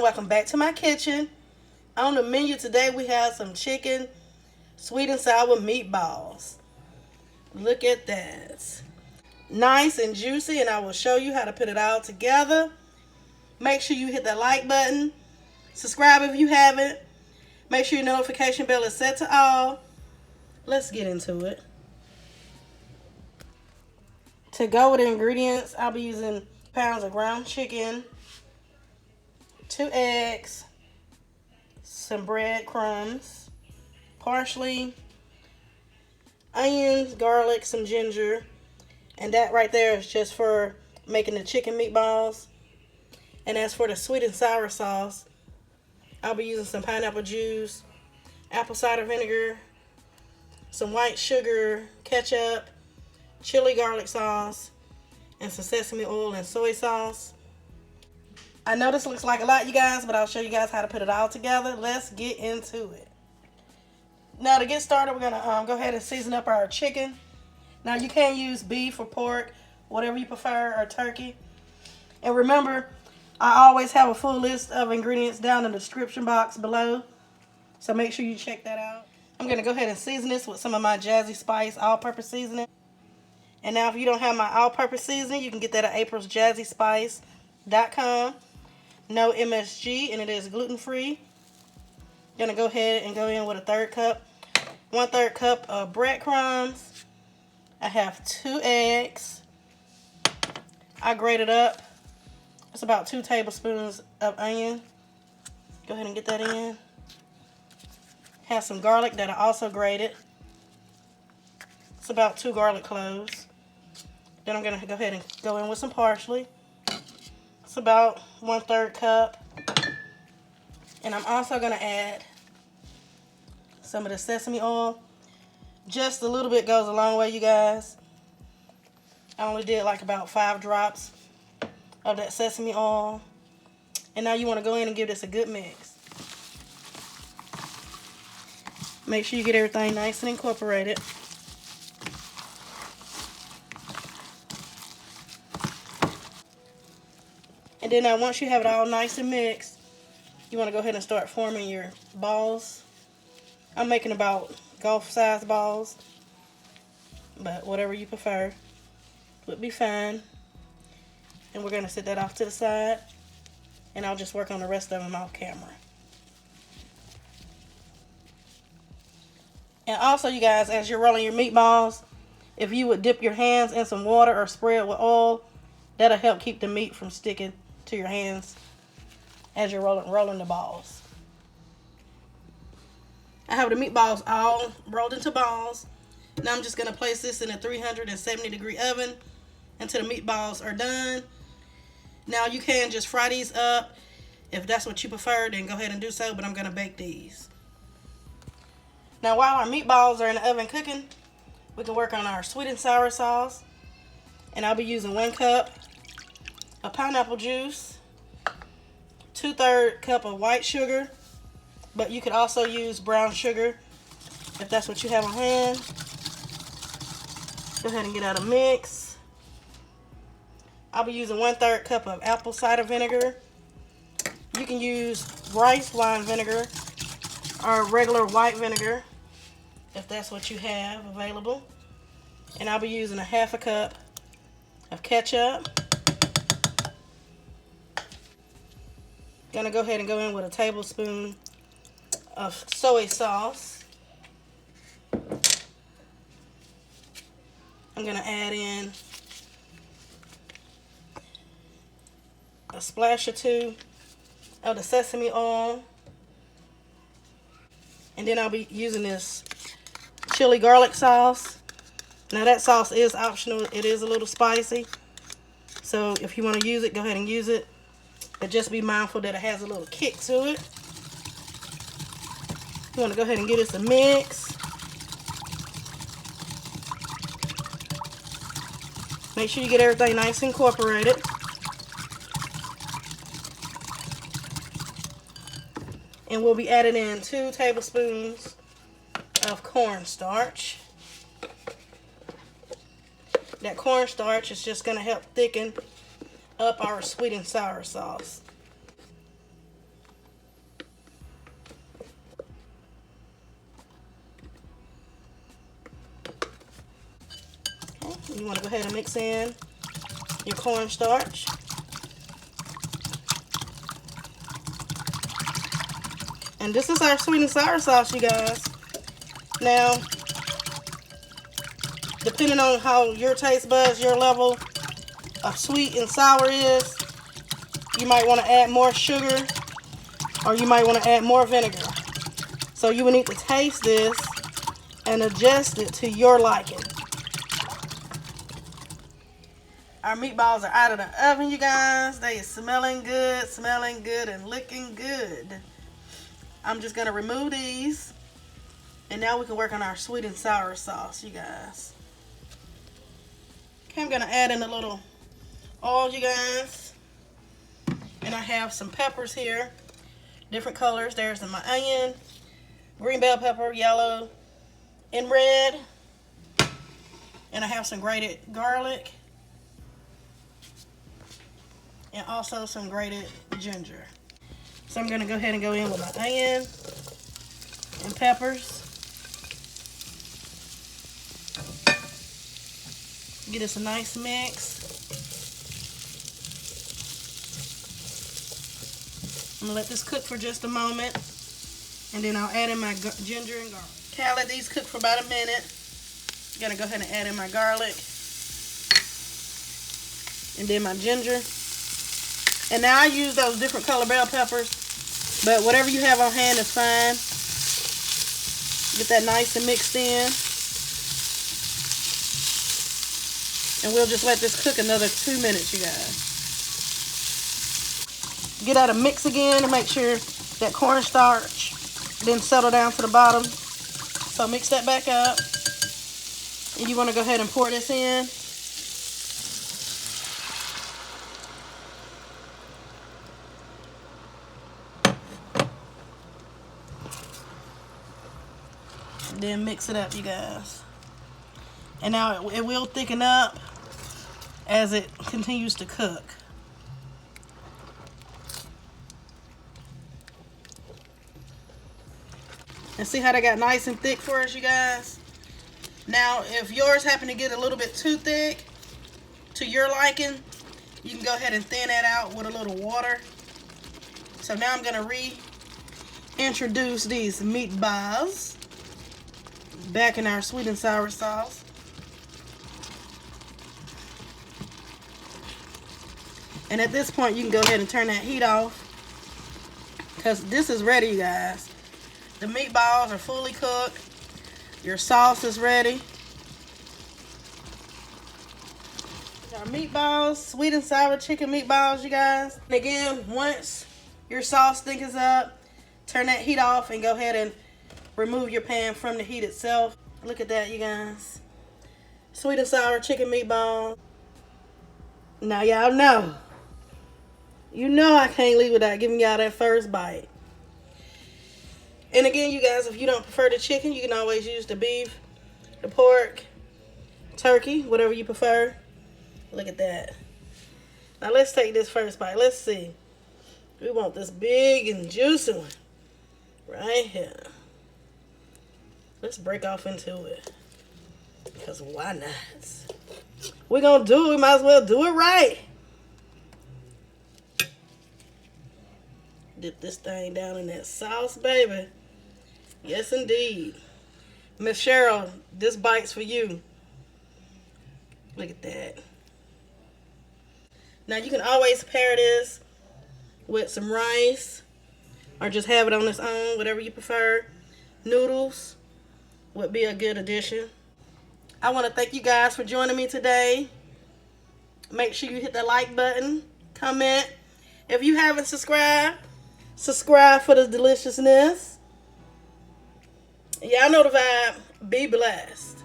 welcome back to my kitchen. On the menu today we have some chicken sweet and sour meatballs. Look at that. Nice and juicy, and I will show you how to put it all together. Make sure you hit that like button. Subscribe if you haven't. Make sure your notification bell is set to all. Let's get into it. To go with the ingredients, I'll be using pounds of ground chicken, 2 eggs, some breadcrumbs, parsley, onions, garlic, some ginger, and that right there is just for making the chicken meatballs. And as for the sweet and sour sauce, I'll be using some pineapple juice, apple cider vinegar, some white sugar, ketchup, chili garlic sauce, and some sesame oil and soy sauce. I know this looks like a lot, you guys, but I'll show you guys how to put it all together. Let's get into it. Now, to get started, we're going to go ahead and season up our chicken. Now, you can use beef or pork, whatever you prefer, or turkey. And remember, I always have a full list of ingredients down in the description box below, so make sure you check that out. I'm going to go ahead and season this with some of my Jazzy Spice all-purpose seasoning. And now, if you don't have my all-purpose seasoning, you can get that at aprilsjazzyspice.com. No MSG, and it is gluten-free. Gonna go ahead and go in with a 1/3 cup of breadcrumbs. I have 2 eggs. I grated up. It's about 2 tablespoons of onion. Go ahead and get that in. Have some garlic that I also grated. It's about 2 garlic cloves. Then I'm gonna go ahead and go in with some parsley. It's about 1/3 cup. And I'm also going to add some of the sesame oil. Just a little bit goes a long way, you guys. I only did like about 5 drops of that sesame oil. And now you want to go in and give this a good mix. Make sure you get everything nice and incorporated. And then now once you have it all nice and mixed, you want to go ahead and start forming your balls. I'm making about golf-sized balls, but whatever you prefer would be fine. And we're going to set that off to the side, and I'll just work on the rest of them off camera. And also, you guys, as you're rolling your meatballs, if you would dip your hands in some water or spray it with oil, that'll help keep the meat from sticking to your hands as you're rolling the balls. I have the meatballs all rolled into balls. Now I'm just going to place this in a 370-degree oven until the meatballs are done. Now you can just fry these up. If that's what you prefer, then go ahead and do so, but I'm going to bake these. Now while our meatballs are in the oven cooking, we can work on our sweet and sour sauce. And I'll be using 1 cup of pineapple juice, 2/3 cup of white sugar, but you could also use brown sugar if that's what you have on hand. Go ahead and get out a mix. I'll be using 1/3 cup of apple cider vinegar. You can use rice wine vinegar or regular white vinegar if that's what you have available. And I'll be using a 1/2 cup of ketchup. Gonna go ahead and go in with a tablespoon of soy sauce. I'm gonna add in a splash or 2 of the sesame oil. And then I'll be using this chili garlic sauce. Now that sauce is optional. It is a little spicy. So if you want to use it, go ahead and use it. But just be mindful that it has a little kick to it. You want to go ahead and give this a mix. Make sure you get everything nice and incorporated. And we'll be adding in 2 tablespoons of cornstarch. That cornstarch is just going to help thicken up our sweet and sour sauce. You want to go ahead and mix in your cornstarch. And this is our sweet and sour sauce, you guys. Now, depending on how your taste buds, your level of sweet and sour is, you might want to add more sugar or you might want to add more vinegar. So you will need to taste this and adjust it to your liking. Our meatballs are out of the oven, you guys. They are smelling good and looking good. I'm just going to remove these. And now we can work on our sweet and sour sauce, you guys. Okay, I'm going to add in a little oil, you guys. And I have some peppers here. Different colors. There's my onion, green bell pepper, yellow, and red. And I have some grated garlic. And also some grated ginger. So I'm going to go ahead and go in with my onion and peppers. Get us a nice mix. I'm going to let this cook for just a moment. And then I'll add in my ginger and garlic. Okay, I'll let these cook for about a minute. I'm going to go ahead and add in my garlic. And then my ginger. And now I use those different color bell peppers, but whatever you have on hand is fine. Get that nice and mixed in. And we'll just let this cook another 2 minutes, you guys. Get out a mix again and make sure that cornstarch didn't settle down to the bottom. So mix that back up. And you want to go ahead and pour this in. Then mix it up, you guys. And now it will thicken up as it continues to cook. And see how they got nice and thick for us, you guys? Now, if yours happen to get a little bit too thick to your liking, you can go ahead and thin that out with a little water. So now I'm gonna reintroduce these meatballs back in our sweet and sour sauce. And at this point, you can go ahead and turn that heat off, because this is ready, you guys. The meatballs are fully cooked. Your sauce is ready. Our meatballs, sweet and sour chicken meatballs, you guys. And again, once your sauce thickens up, turn that heat off and go ahead and remove your pan from the heat itself. Look at that, you guys. Sweet and sour chicken meatball. Now y'all know. You know I can't leave without giving y'all that first bite. And again, you guys, if you don't prefer the chicken, you can always use the beef, the pork, turkey, whatever you prefer. Look at that. Now let's take this first bite. Let's see. We want this big and juicy one right here. Let's break off into it, because why not? We're gonna do it. We might as well do it right. Dip this thing down in that sauce, baby. Yes, indeed. Miss Cheryl, this bite's for you. Look at that. Now you can always pair this with some rice, or just have it on its own, whatever you prefer. Noodles would be a good addition. I want to thank you guys for joining me today. Make sure you hit the like button, comment. If you haven't subscribed, subscribe for the deliciousness. Y'all know the vibe. Be blessed.